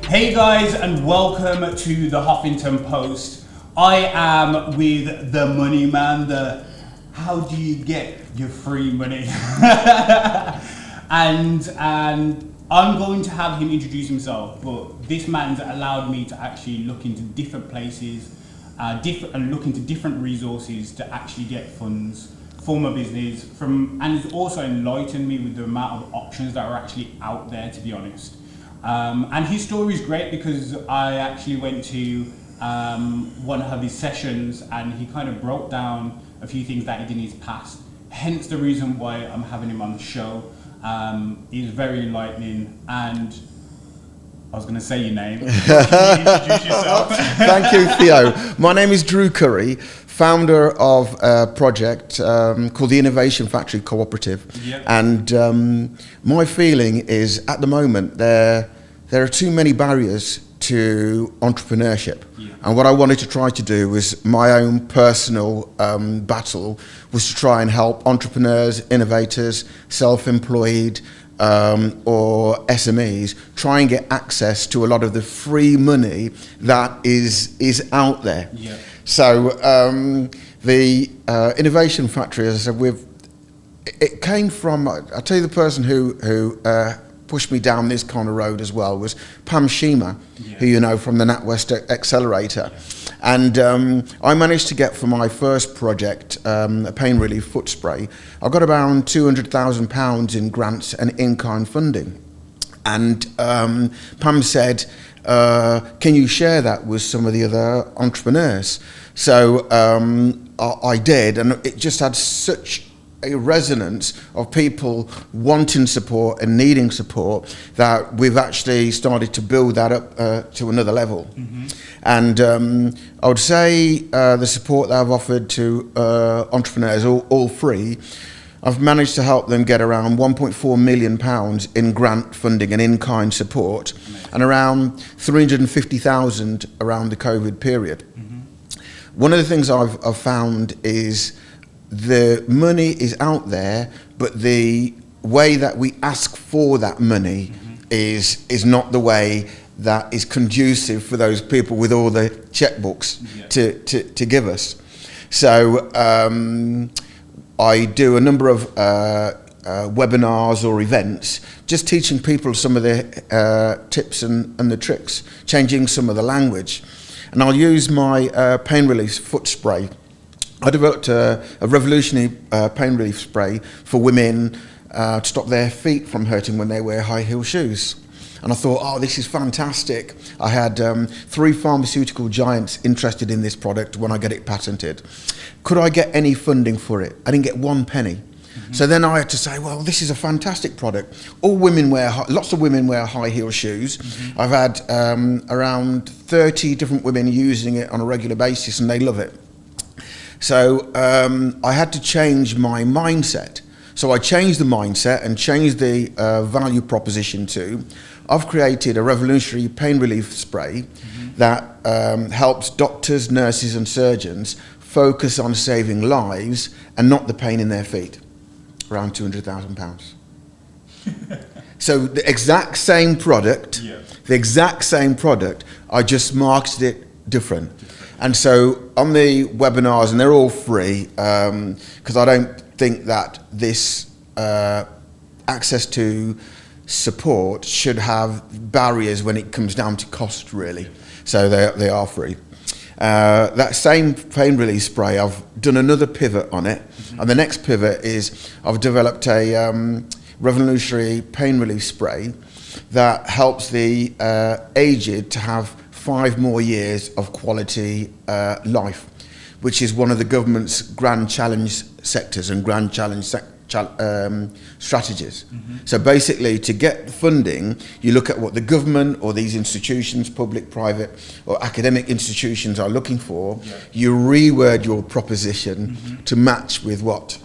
Hey guys, and welcome to the Hoffington Post. I am with the money man, the how do you get your free money? and I'm going to have him introduce himself, but this man's allowed me to actually look into different places, and look into different resources to actually get funds for my business, and it's also enlightened me with the amount of options that are actually out there, to be honest. And his story is great because I actually went to one of his sessions and he kind of broke down a few things that he did in his past. Hence the reason why I'm having him on the show. He's very enlightening, and I was going to say your name. Can you introduce yourself? Thank you, Theo. My name is Drew Currie, founder of a project called the Innovation Factory Cooperative. Yep. And my feeling is, at the moment, there are too many barriers to entrepreneurship. Yeah. And what I wanted to try to do was my own personal battle was to try and help entrepreneurs, innovators, self-employed, or SMEs try and get access to a lot of the free money that is out there. Yeah. So the Innovation Factory, as I said, it came from, I'll tell you, the person who pushed me down this kind of road as well was Pam Shima, Yeah. who you know from the NatWest Accelerator. And I managed to get for my first project, a pain relief foot spray, I got around £200,000 in grants and in-kind funding. And Pam said, can you share that with some of the other entrepreneurs? So I did, and it just had such a resonance of people wanting support and needing support that we've actually started to build that up to another level. Mm-hmm. And I would say the support that I've offered to entrepreneurs, all free, I've managed to help them get around £1.4 million in grant funding and in-kind support. Amazing. And around 350,000 around the COVID period. Mm-hmm. One of the things I've found is the money is out there, but the way that we ask for that money mm-hmm. is not the way that is conducive for those people with all the checkbooks yeah. to give us. So I do a number of webinars or events, just teaching people some of the tips and the tricks, changing some of the language. And I'll use my pain relief foot spray. I developed a revolutionary pain relief spray for women to stop their feet from hurting when they wear high heel shoes. And I thought, oh, this is fantastic. I had 3 pharmaceutical giants interested in this product when I get it patented. Could I get any funding for it? I didn't get 1 penny. Mm-hmm. So then I had to say, well, this is a fantastic product. Lots of women wear high heel shoes. Mm-hmm. I've had around 30 different women using it on a regular basis, and they love it. So I had to change my mindset. So I changed the mindset and changed the value proposition to, I've created a revolutionary pain relief spray mm-hmm. that helps doctors, nurses and surgeons focus on saving lives and not the pain in their feet. Around £200,000. So the exact same product, I just marketed it different. And so on the webinars, and they're all free, because I don't think that this access to support should have barriers when it comes down to cost, really. So they are free. That same pain relief spray, I've done another pivot on it. Mm-hmm. And the next pivot is I've developed a revolutionary pain relief spray that helps the aged to have 5 more years of quality life, which is one of the government's grand challenge sectors and grand challenge strategies. Mm-hmm. So basically, to get funding, you look at what the government or these institutions, public, private, or academic institutions are looking for. Yeah. You reword your proposition mm-hmm. to match with what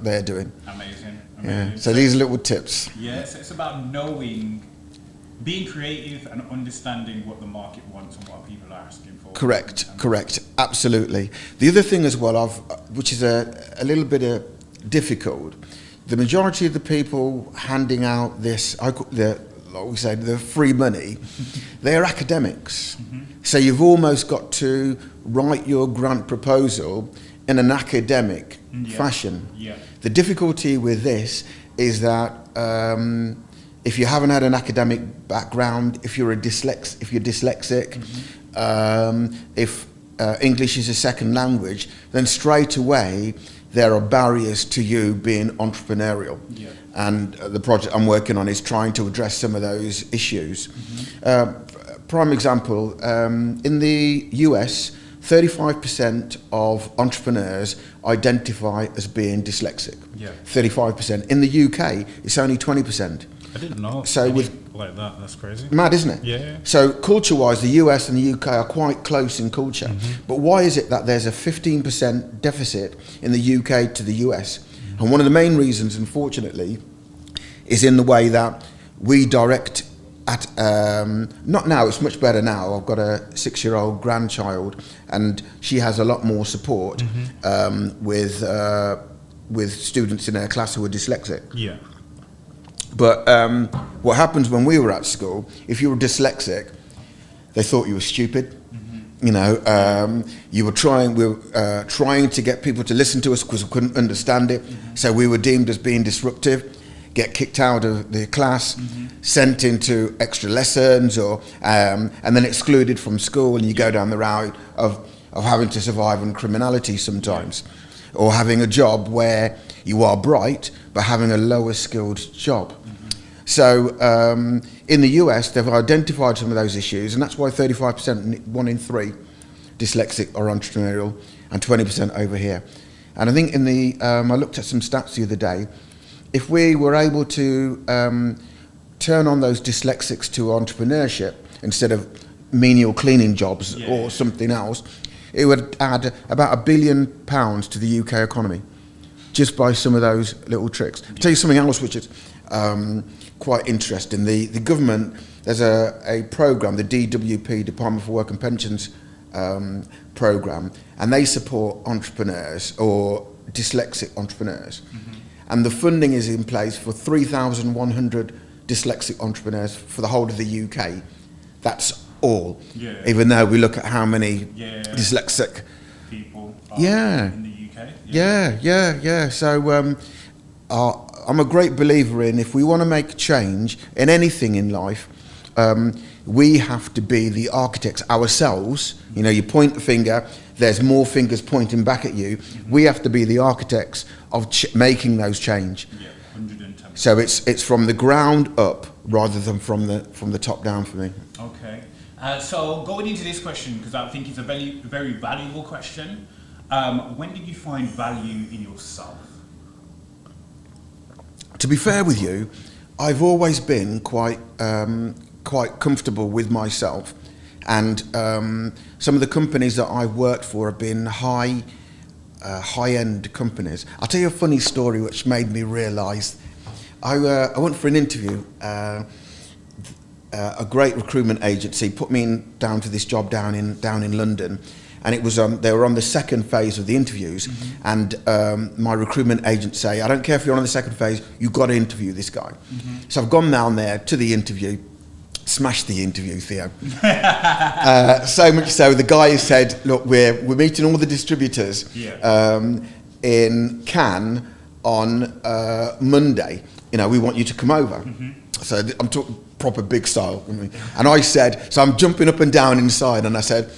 they're doing. Amazing. Yeah. So these are little tips. Yes, it's about being creative and understanding what the market wants and what people are asking for. Correct, absolutely. The other thing as well, which is a little bit difficult, the majority of the people handing out this, like we say, the free money, they're academics. So you've almost got to write your grant proposal in an academic fashion. The difficulty with this is that if you haven't had an academic background, if you're dyslexic, if English is a second language, then straight away there are barriers to you being entrepreneurial. And the project I'm working on is trying to address some of those issues. Prime example, in the US, 35% of entrepreneurs identify as being dyslexic. 35%. In the UK, it's only 20%. I didn't know. So like that, that's crazy. Mad, isn't it? Yeah. So culture-wise, the US and the UK are quite close in culture. But why is it that there's a 15% deficit in the UK to the US? And one of the main reasons, unfortunately, is in the way that we direct at, not now, it's much better now. I've got a 6-year-old grandchild and she has a lot more support with students in her class who are dyslexic. But what happens when we were at school, if you were dyslexic, they thought you were stupid. You know, we were trying to get people to listen to us because we couldn't understand it. So we were deemed as being disruptive, get kicked out of the class, sent into extra lessons, or and then excluded from school. And you go down the route of having to survive on criminality sometimes, or having a job where you are bright but having a lower skilled job. So in the US, they've identified some of those issues, and that's why 35%, 1 in 3, dyslexic or entrepreneurial, and 20% over here. And I think in the, I looked at some stats the other day, if we were able to turn on those dyslexics to entrepreneurship instead of menial cleaning jobs or something else, it would add about £1 billion to the UK economy, just by some of those little tricks. I'll tell you something else which is quite interesting. The government, there's a programme, the DWP, Department for Work and Pensions programme, and they support entrepreneurs or dyslexic entrepreneurs. And the funding is in place for 3,100 dyslexic entrepreneurs for the whole of the UK. That's all. Even though we look at how many dyslexic people are in the UK. So I'm a great believer in, if we want to make change in anything in life, we have to be the architects ourselves. You know, you point the finger, there's more fingers pointing back at you. We have to be the architects of making those change. 110%. So it's from the ground up rather than from the top down for me. Okay. So going into this question, because I think it's a very, very valuable question, when did you find value in yourself? To be fair with you, I've always been quite comfortable with myself, and some of the companies that I've worked for have been high-end companies. I'll tell you a funny story which made me realise. I went for an interview. A great recruitment agency put me down to this job down in London, and it was they were on the second phase of the interviews, and my recruitment agent say, I don't care if you're on the second phase, you've got to interview this guy. So I've gone down there to the interview, smashed the interview, Theo. So much so the guy said, look, we're meeting all the distributors in Cannes on Monday. You know, we want you to come over. So I'm talking proper big style. And I said, so I'm jumping up and down inside, and I said,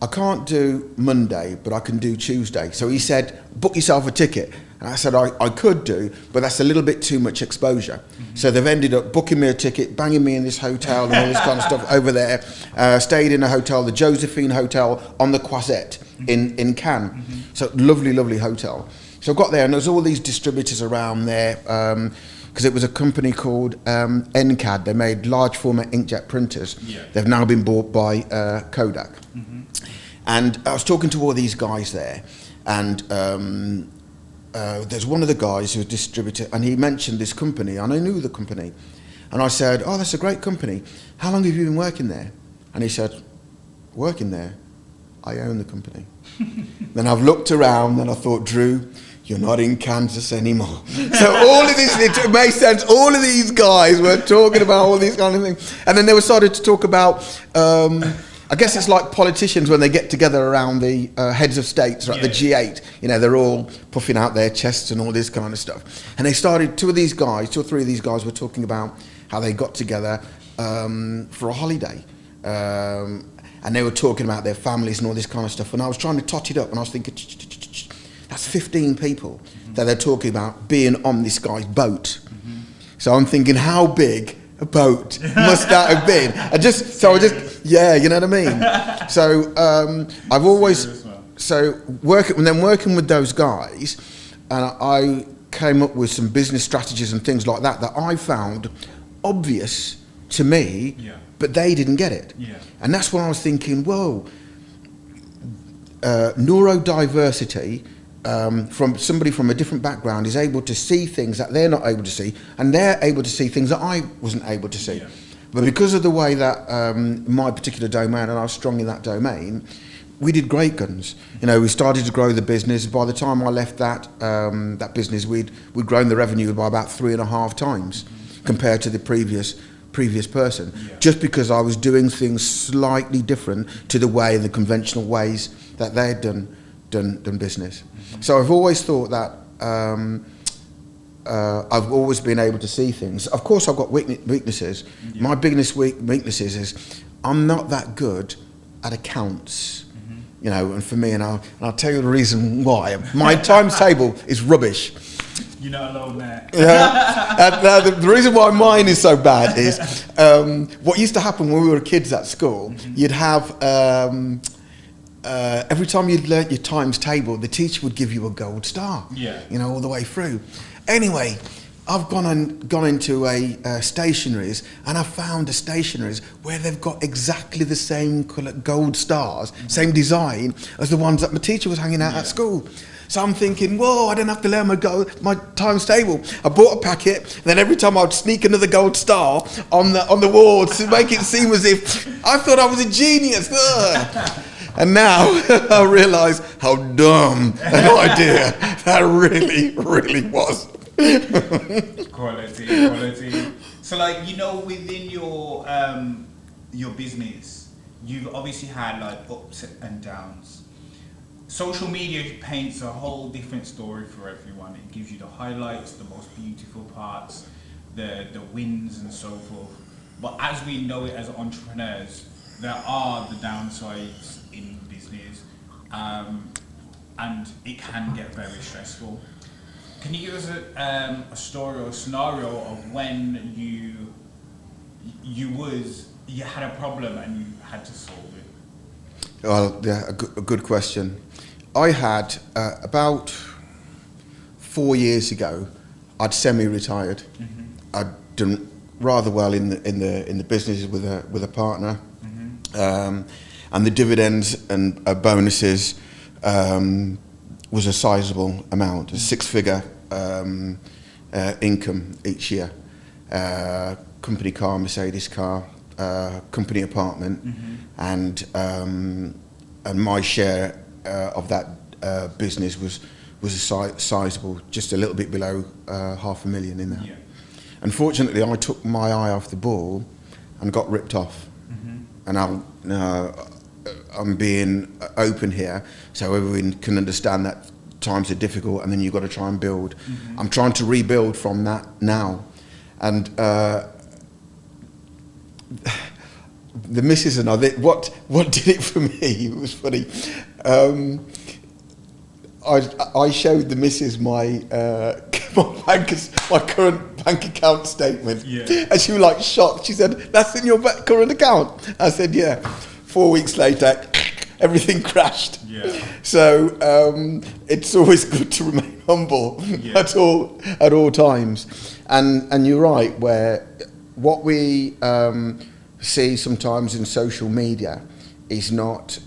I can't do Monday, but I can do Tuesday. So he said, book yourself a ticket. And I said, I could do, but that's a little bit too much exposure. So they've ended up booking me a ticket, banging me in this hotel and all this kind of stuff over there. Stayed in a hotel, the Josephine Hotel on the Croisette in Cannes. So lovely, lovely hotel. So I got there, and there was all these distributors around there, because it was a company called NCAD. They made large format inkjet printers. They've now been bought by Kodak. And I was talking to all these guys there, and there's one of the guys who's a distributor, and he mentioned this company, and I knew the company. And I said, oh, that's a great company. How long have you been working there? And he said, working there? I own the company. Then I've looked around, and I thought, Drew, you're not in Kansas anymore. So all of this, it made sense. All of these guys were talking about all these kind of things. And then they were started to talk about, I guess it's like politicians when they get together around the heads of states, right, the G8. You know, they're all puffing out their chests and all this kind of stuff. And they started, two or three of these guys were talking about how they got together for a holiday. And they were talking about their families and all this kind of stuff. And I was trying to tot it up, and I was thinking, that's 15 people that they're talking about being on this guy's boat. So I'm thinking, how big a boat must that have been? Yeah, you know what I mean? So I've always, working with those guys, and I came up with some business strategies and things like that I found obvious to me, but they didn't get it. And that's when I was thinking, whoa, neurodiversity, from somebody from a different background is able to see things that they're not able to see, and they're able to see things that I wasn't able to see. But because of the way that my particular domain, and I was strong in that domain, we did great guns. You know, we started to grow the business. By the time I left that business, we'd grown the revenue by about 3.5 times compared to the previous person, just because I was doing things slightly different to the way, the conventional ways that they had done business. So I've always thought that I've always been able to see things. Of course, I've got weaknesses. My biggest weaknesses is I'm not that good at accounts. You know, and for me, and I'll tell you the reason why. My times table is rubbish. You're not alone there. Now, the reason why mine is so bad is what used to happen when we were kids at school. You'd have every time you'd learnt your times table, the teacher would give you a gold star. You know, all the way through. Anyway, I've gone into a stationeries, and I found a stationeries where they've got exactly the same colour gold stars, same design as the ones that my teacher was hanging out at school. So I'm thinking, whoa, I don't have to learn my times table. I bought a packet, and then every time I'd sneak another gold star on the wall to make it seem as if I thought I was a genius. And now I realise how dumb an idea that really, really was. Quality. So, like, you know, within your business, you've obviously had like ups and downs. Social media paints a whole different story for everyone. It gives you the highlights, the most beautiful parts, the wins and so forth. But as we know it as entrepreneurs, there are the downsides in business, and it can get very stressful. Can you give us a story or a scenario of when you had a problem and you had to solve it? Well, yeah, a good question. I had about 4 years ago, I'd semi-retired. I'd done rather well in the business with a partner, and the dividends and bonuses was a sizable amount, a 6-figure income each year. Company car, Mercedes car, company apartment, and my share of that business was a sizable, just a little bit below $500,000 in that. Unfortunately, I took my eye off the ball and got ripped off. And I'm being open here, so everyone can understand that times are difficult, and then you've got to try and build. I'm trying to rebuild from that now, and the missus and I, what did it for me? It was funny. I showed the missus my current bank account statement, and she was like shocked. She said, "That's in your current account?" I said, "Yeah." 4 weeks later, everything crashed. So it's always good to remain humble at all times. And you're right, where what we see sometimes in social media is not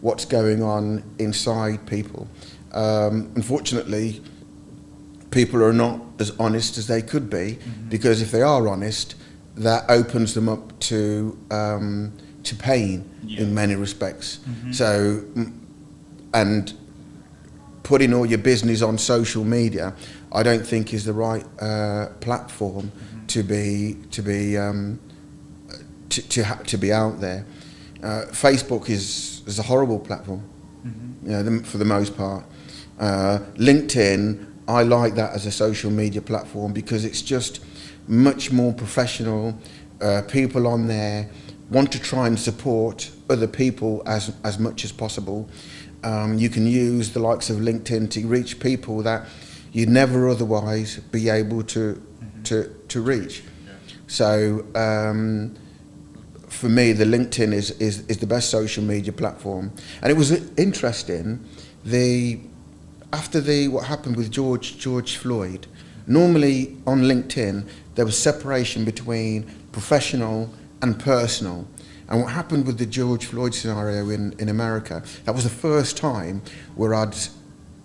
what's going on inside people. Unfortunately, people are not as honest as they could be, because if they are honest, that opens them up to pain in many respects. So, and putting all your business on social media, I don't think is the right platform to be out there. Facebook is a horrible platform, for the most part. LinkedIn, I like that as a social media platform because it's just much more professional. People on there want to try and support other people as much as possible. You can use the likes of LinkedIn to reach people that you'd never otherwise be able to reach. Yeah. So for me, the LinkedIn is the best social media platform. And it was interesting, after what happened with George Floyd, normally on LinkedIn, there was separation between professional and personal. And what happened with the George Floyd scenario in America, that was the first time where I'd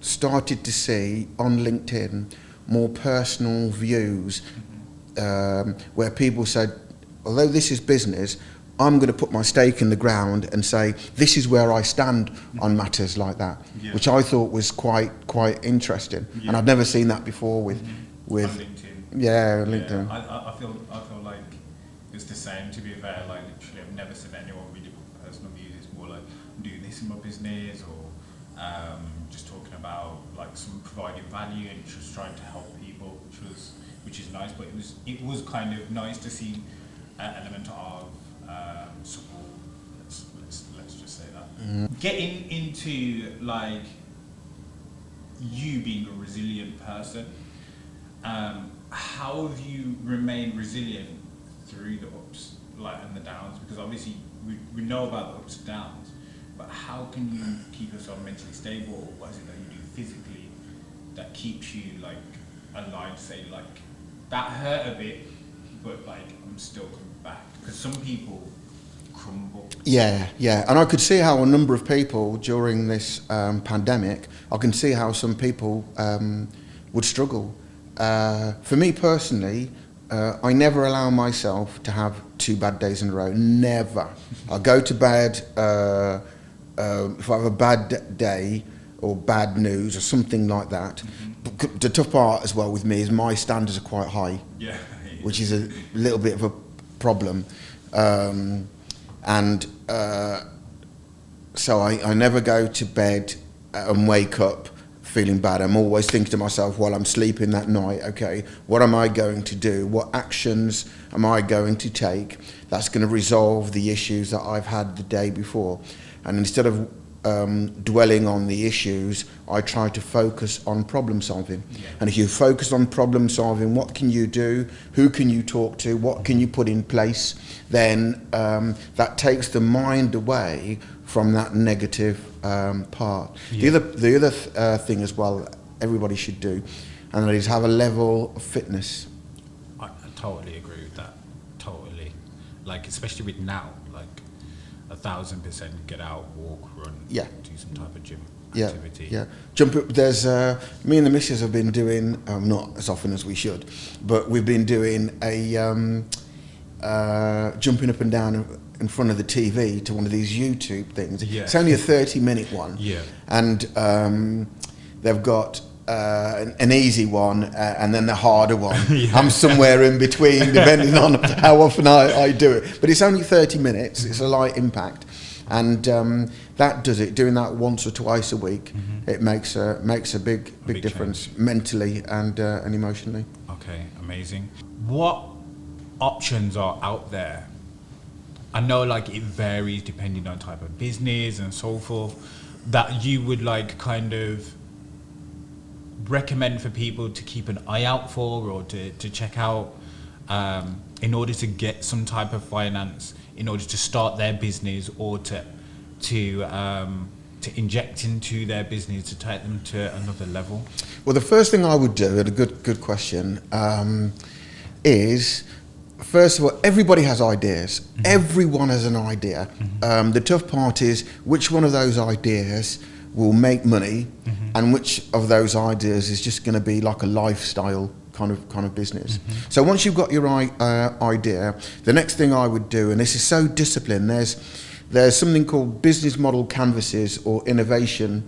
started to see on LinkedIn more personal views, where people said, although this is business, I'm going to put my stake in the ground and say, this is where I stand on matters like that, which I thought was quite interesting. And I'd never seen that before with LinkedIn. LinkedIn. I feel like it's the same, to be fair. Like, literally, I've never seen anyone really put personal views. It's more like, I'm doing this in my business, or just talking about like some providing value and just trying to help people, which is nice. But it was kind of nice to see an element of support. Let's just say that. Getting into like you being a resilient person, how have you remained resilient through the ups and the downs? Because obviously we know about the ups and downs, but how can you keep yourself mentally stable? What is it that you do physically that keeps you like alive? Say like that hurt a bit, but like I'm still coming back. Because some people crumble. Yeah, and I could see how a number of people during this pandemic, I can see how some people would struggle. For me personally, I never allow myself to have 2 bad days in a row. Never. I go to bed, if I have a bad day or bad news or something like that. The tough part as well with me is my standards are quite high, which is a little bit of a problem. So I never go to bed and wake up feeling bad. I'm always thinking to myself while I'm sleeping that night, okay, what am I going to do? What actions am I going to take that's going to resolve the issues that I've had the day before? And instead of dwelling on the issues, I try to focus on problem solving. And if you focus on problem solving, what can you do? Who can you talk to? What can you put in place? Then that takes the mind away from that negative part. The other thing as well, everybody should do, and that is have a level of fitness. I totally agree with that. Totally. Like, especially with now, like 1,000% get out, walk, run, do some type of gym activity. Jump up. There's me and the missus have been doing, not as often as we should, but we've been doing a jumping up and down in front of the TV to one of these YouTube things. It's only a 30-minute one. And they've got an easy one and then the harder one. I'm somewhere in between, depending on how often I do it. But it's only 30 minutes. It's a light impact, and that does it. Doing that once or twice a week, it makes a big difference change. Mentally and emotionally. Okay, amazing. What options are out there? I know like it varies depending on type of business and so forth, that you would like kind of recommend for people to keep an eye out for, or to check out in order to get some type of finance, in order to start their business, or to inject into their business to take them to another level? Well, the first thing I would do, and a good question, is, first of all, everybody has ideas. Everyone has an idea. The tough part is which one of those ideas will make money, and which of those ideas is just going to be like a lifestyle kind of business. So once you've got your idea, the next thing I would do, and this is so disciplined, There's something called business model canvases or innovation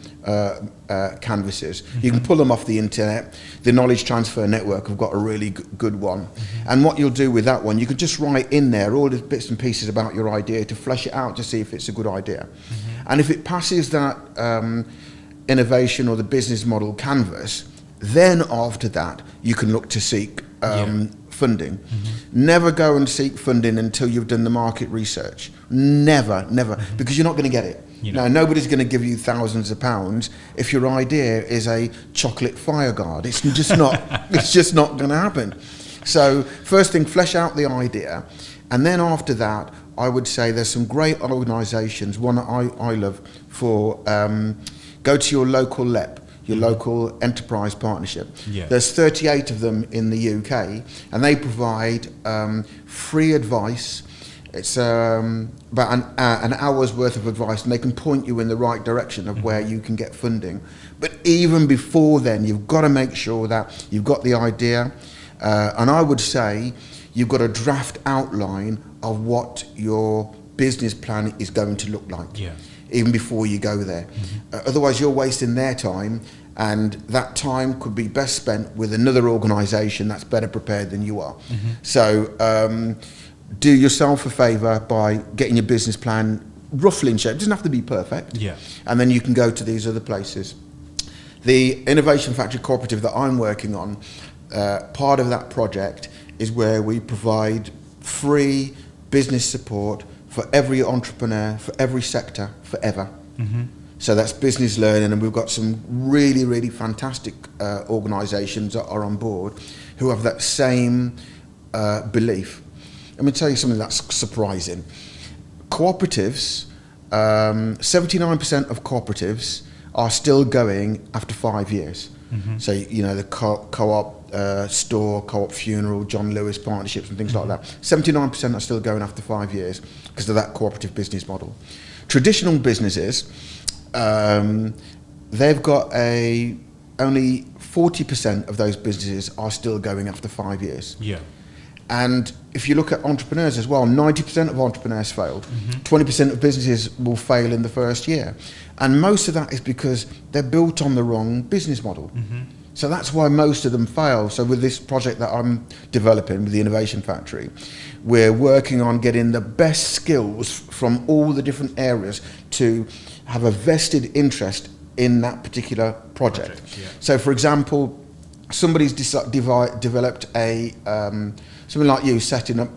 canvases. You can pull them off the internet. The Knowledge Transfer Network have got a really good one. And what you'll do with that one, you can just write in there all the bits and pieces about your idea to flesh it out to see if it's a good idea. And if it passes that innovation or the business model canvas, then after that, you can look to seek funding. Never go and seek funding until you've done the market research. Never, because you're not going to get it. Now, nobody's going to give you thousands of pounds if your idea is a chocolate fire guard. It's just not. It's just not going to happen. So, first thing, flesh out the idea, and then after that, I would say there's some great organisations. One that I love for go to your local LEP. Your local enterprise partnership. There's 38 of them in the UK, and they provide free advice. It's about an hour's worth of advice, and they can point you in the right direction of where you can get funding. But even before then, you've got to make sure that you've got the idea, and I would say you've got a draft outline of what your business plan is going to look like. Even before you go there. Otherwise, you're wasting their time, and that time could be best spent with another organisation that's better prepared than you are. So do yourself a favour by getting your business plan roughly in shape. It doesn't have to be perfect. And then you can go to these other places. The Innovation Factory Cooperative that I'm working on, part of that project is where we provide free business support for every entrepreneur, for every sector, forever. So that's business learning, and we've got some really, really fantastic organisations that are on board who have that same belief. Let me tell you something that's surprising. Cooperatives, 79% of cooperatives are still going after 5 years. So, you know, the co-op store, co-op funeral, John Lewis partnerships and things like that. 79% are still going after 5 years because of that cooperative business model. Traditional businesses, they've got only 40% of those businesses are still going after 5 years. And if you look at entrepreneurs as well, 90% of entrepreneurs failed. 20% of businesses will fail in the first year. And most of that is because they're built on the wrong business model. So that's why most of them fail. So with this project that I'm developing with the Innovation Factory, we're working on getting the best skills from all the different areas to have a vested interest in that particular project. So for example, somebody's developed a something like you setting up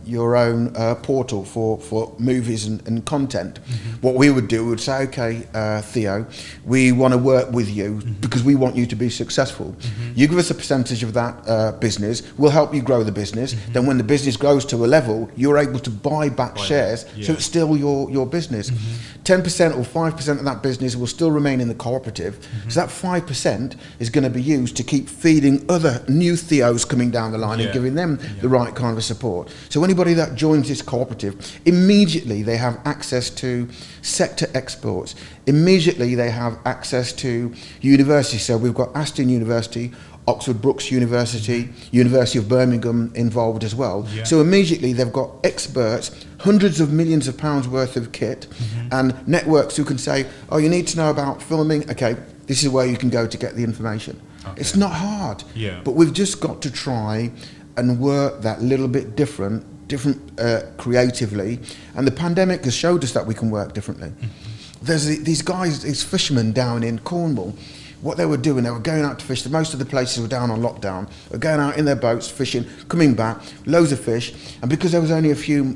your own portal for movies and content. What we would do, we would say, okay, Theo, we want to work with you because we want you to be successful. You give us a percentage of that business, we'll help you grow the business. Then when the business grows to a level, you're able to buy back shares, so it's still your business. 10% or 5% of that business will still remain in the cooperative. So that 5% is going to be used to keep feeding other new Theos coming down the line and giving them the right kind of support. So anybody that joins this cooperative, immediately they have access to sector exports. Immediately they have access to universities. So we've got Aston University, Oxford Brookes University, University of Birmingham involved as well. So immediately they've got experts, hundreds of millions of pounds worth of kit, and networks who can say, oh, you need to know about filming. Okay, this is where you can go to get the information. It's not hard, but we've just got to try and work that little bit different creatively. And the pandemic has showed us that we can work differently. There's these guys, these fishermen down in Cornwall. What they were doing, they were going out to fish. Most of the places were down on lockdown. They were going out in their boats, fishing, coming back, loads of fish. And because there was only a few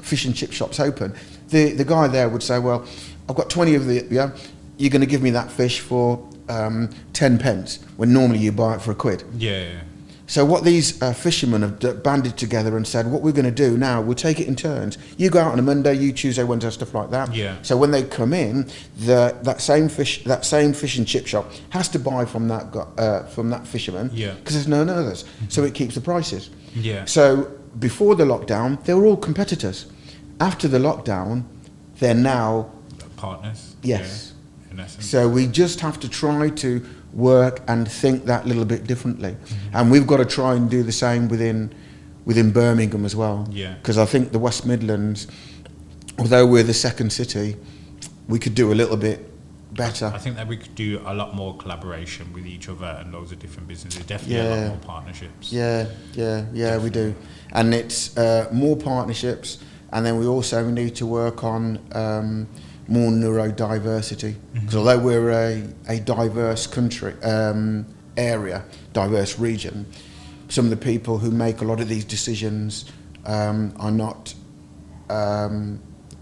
fish and chip shops open, the guy there would say, well, I've got 20 of the, you're going to give me that fish for 10 pence, when normally you buy it for £1. So what these fishermen have banded together and said, what we're going to do now, we'll take it in turns. You go out on a Monday, you Tuesday, Wednesday, stuff like that. So when they come in, that same fish and chip shop has to buy from that fisherman because there's no others. So it keeps the prices. So before the lockdown, they were all competitors. After the lockdown, they're now partners. Yes. In essence. So we just have to try to work and think that little bit differently, and we've got to try and do the same within Birmingham as well. Because I think the West Midlands, although we're the second city, we could do a little bit better. I think that we could do a lot more collaboration with each other and loads of different businesses. Definitely a lot more partnerships. Yeah, we do. And it's more partnerships, and then we also need to work on more neurodiversity. Because although we're a diverse country, area, diverse region, some of the people who make a lot of these decisions are not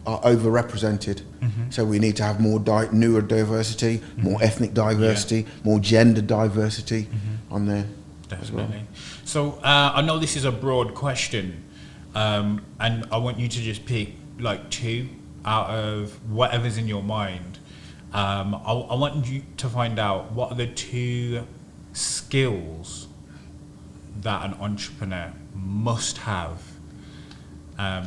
are overrepresented. So we need to have more neurodiversity, more ethnic diversity, more gender diversity on there. Definitely. As well. So I know this is a broad question, and I want you to just pick like 2 out of whatever's in your mind. I want you to find out what are the 2 skills that an entrepreneur must have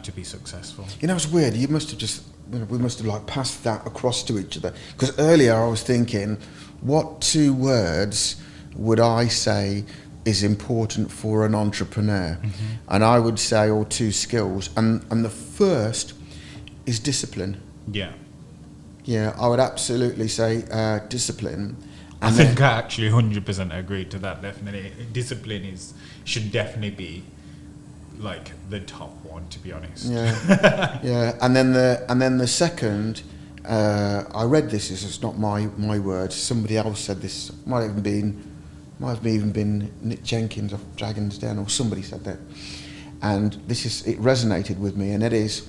to be successful. You know, it's weird. You must have just, we must have like passed that across to each other. Because earlier I was thinking, what 2 words would I say is important for an entrepreneur? And I would say, or 2 skills. And the first is discipline. Yeah. Yeah, I would absolutely say discipline. I think I actually 100% agree to that. Definitely, discipline should definitely be like the top one, to be honest. Yeah, yeah. And then the second, I read this. It's not my words. Somebody else said this. Might have even been Nick Jenkins of Dragon's Den, or somebody said that. And it resonated with me, and it is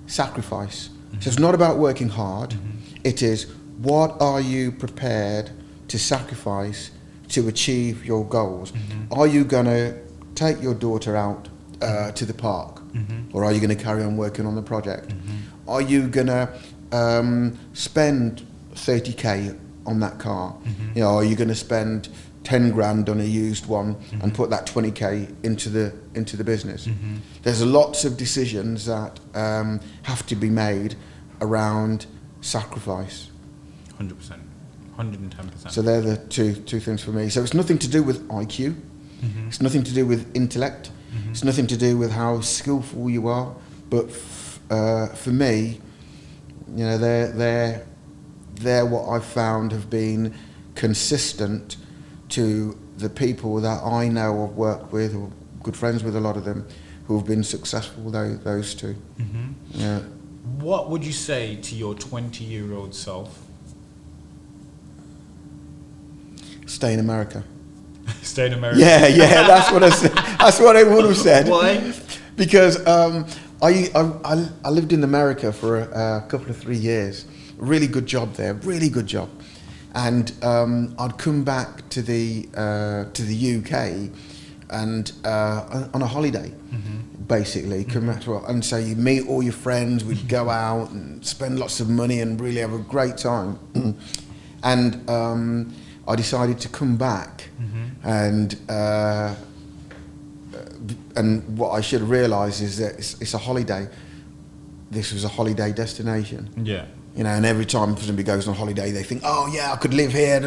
sacrifice. So it's not about working hard. It is, what are you prepared to sacrifice to achieve your goals? Are you going to take your daughter out to the park, or are you going to carry on working on the project? Are you going to spend 30k on that car? You know, are you going to spend 10 grand on a used one and put that 20k into the business? There's lots of decisions that have to be made around sacrifice. 100%, 110%. So they're the two things for me. So it's nothing to do with IQ. It's nothing to do with intellect. It's nothing to do with how skillful you are. But for me, you know, they're what I've found have been consistent to the people that I know or work with, or good friends with a lot of them, who have been successful. Those 2. Yeah. What would you say to your 20-year-old self? Stay in America. Stay in America. Yeah, that's what I said. That's what I would have said. Why? Because I lived in America for a couple of 3 years. Really good job there. Really good job. And I'd come back to the UK and on a holiday, basically. Come back to, and so you meet all your friends. We'd go out and spend lots of money and really have a great time. And I decided to come back, and what I should realise is that it's a holiday. This was a holiday destination. Yeah. You know, and every time somebody goes on holiday, they think, oh yeah, I could live here.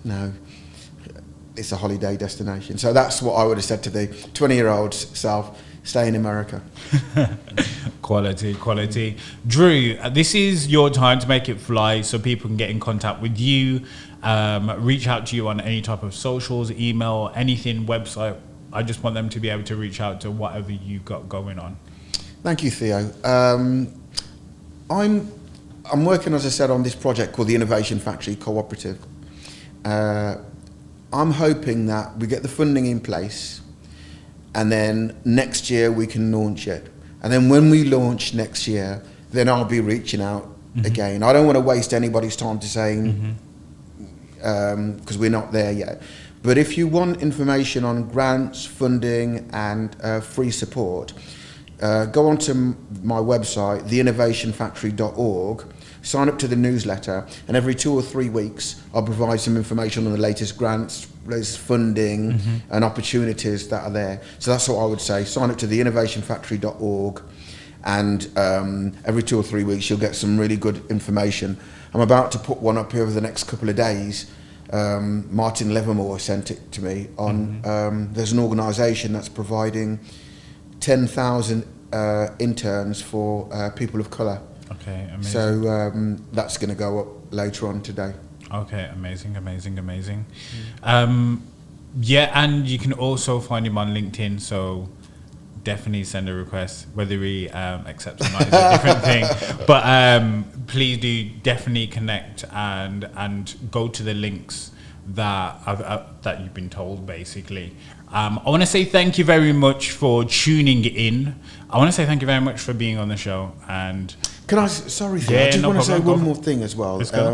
No, it's a holiday destination. So that's what I would have said to the 20-year-old self: stay in America. Quality. Drew, this is your time to make it fly, so people can get in contact with you, reach out to you on any type of socials, email, anything, website. I just want them to be able to reach out to whatever you've got going on. Thank you, Theo. I'm working, as I said, on this project called the Innovation Factory Cooperative. I'm hoping that we get the funding in place, and then next year we can launch it. And then when we launch next year, then I'll be reaching out again. I don't want to waste anybody's time to saying, because we're not there yet. But if you want information on grants, funding, and free support, go onto my website, theinnovationfactory.org, sign up to the newsletter, and every 2 or 3 weeks I'll provide some information on the latest grants, latest funding, and opportunities that are there. So that's what I would say. Sign up to theinnovationfactory.org, and every 2 or 3 weeks you'll get some really good information. I'm about to put one up here over the next couple of days. Martin Livermore sent it to me on, there's an organisation that's providing 10,000 interns for people of colour. Okay, amazing. So that's going to go up later on today. Okay, amazing. Yeah, and you can also find him on LinkedIn, so definitely send a request. Whether he accepts or not is a different thing. But please do definitely connect and go to the links that you've been told, basically. I want to say thank you very much for tuning in. I want to say thank you very much for being on the show. And can I? Sorry, Phil, yeah, I just no want to say problem, one more thing as well, Let's go.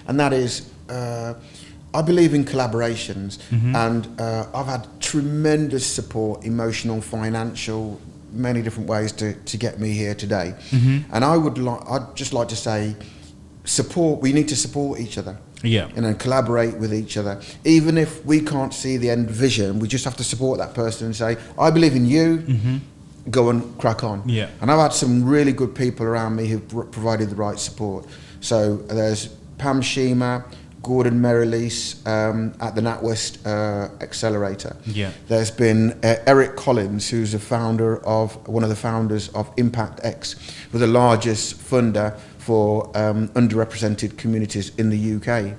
and that is, I believe in collaborations, and I've had tremendous support, emotional, financial, many different ways to get me here today. And I'd just like to say, support. We need to support each other. Yeah. And collaborate with each other. Even if we can't see the end vision, we just have to support that person and say, I believe in you, go and crack on. Yeah. And I've had some really good people around me who've provided the right support. So there's Pam Shima, Gordon Merrilees at the NatWest Accelerator. Yeah. There's been Eric Collins, who's one of the founders of Impact X, who the largest funder for underrepresented communities in the UK.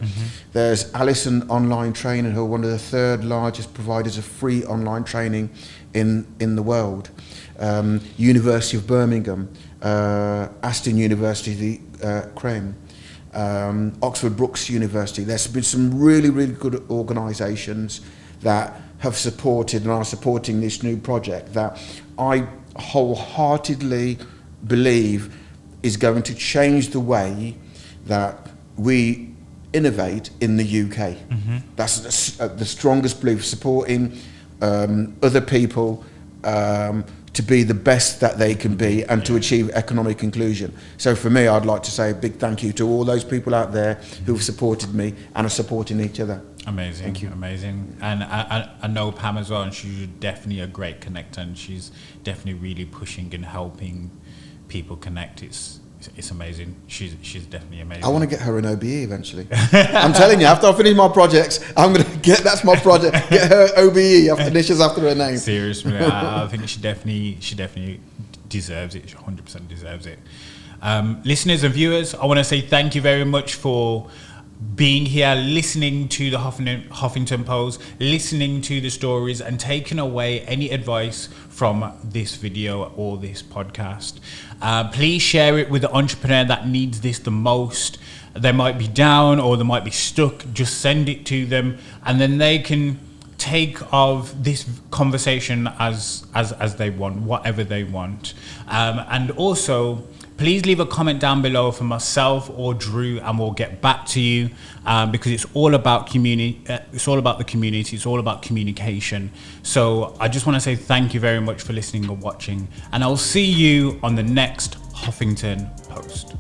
There's Alison Online Training, who are one of the third largest providers of free online training in the world. University of Birmingham, Aston University, Crane, Oxford Brookes University. There's been some really, really good organisations that have supported and are supporting this new project that I wholeheartedly believe is going to change the way that we innovate in the UK. That's the strongest belief, supporting other people to be the best that they can be and to achieve economic inclusion. So for me, I'd like to say a big thank you to all those people out there who've supported me and are supporting each other. Amazing. Thank you. Amazing. And I know Pam as well, and she's definitely a great connector, and she's definitely really pushing and helping people connect. It's amazing. She's definitely amazing. I want to get her an OBE eventually. I'm telling you, after I finish my projects, I'm going to that's my project. Get her OBE initials after her name. Seriously, I think she definitely deserves it. She 100% deserves it. Listeners and viewers, I want to say thank you very much for being here, listening to the Huffington Post, listening to the stories, and taking away any advice from this video or this podcast. Please share it with the entrepreneur that needs this the most. They might be down or they might be stuck. Just send it to them, and then they can take of this conversation as they want, whatever they want. And also, please leave a comment down below for myself or Drew, and we'll get back to you, because it's all about community. It's all about the community. It's all about communication. So I just want to say thank you very much for listening and watching, and I'll see you on the next Huffington Post.